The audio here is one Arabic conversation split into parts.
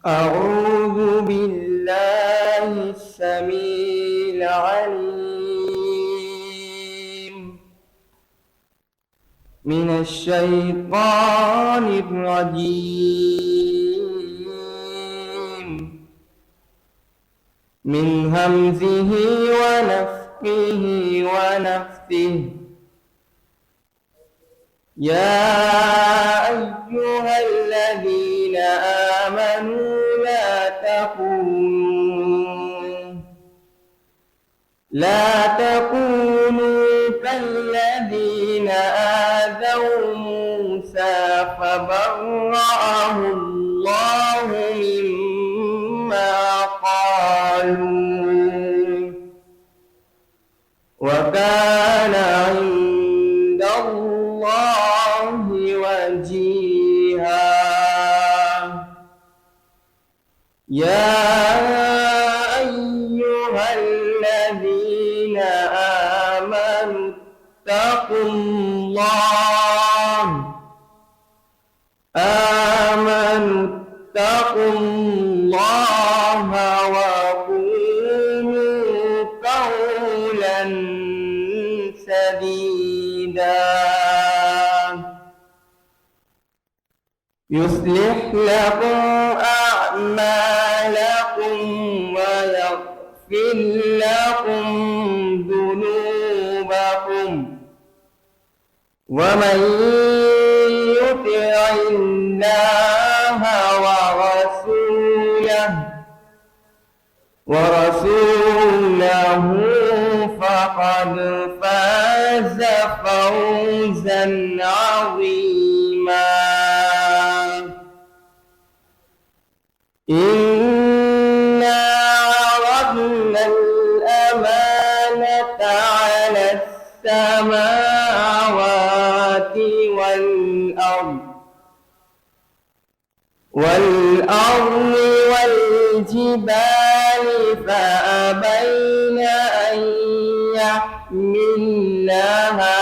أعوذ بالله السميع العليم من الشيطان الرجيم من همزه ونفخه ونفثه. يا أيها الذين آمنوا لا تكونوا كالذين آذوا موسى فبرأه الله مما قالوا وكان عند الله وجيها. يا أيها الذين آمنوا اتقوا الله وقولوا قولا سديدا يصلح لكم أعمالكم ويغفر لكم ذنوبكم ومن يطع الله ورسوله فقد فاز فوزا عظيما. إنا عرضنا الأمانة على السماوات والأرض والجبال فأبين أن يحملنها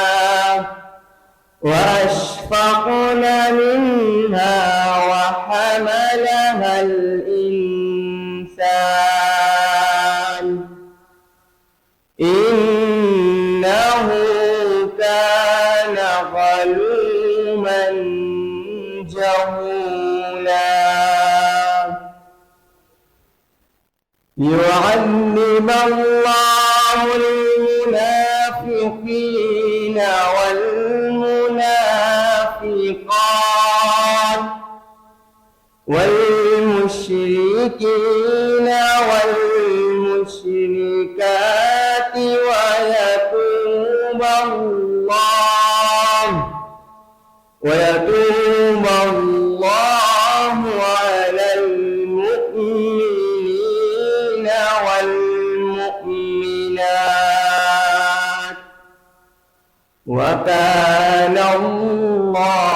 وأشفقن منها وحملها الإنسان إنه كان ظلوما جهولا. يعذب الله المنافقين والمنافقات والمشركين والمشركات ويتوب الله على المؤمنين والمؤمنات وكان الله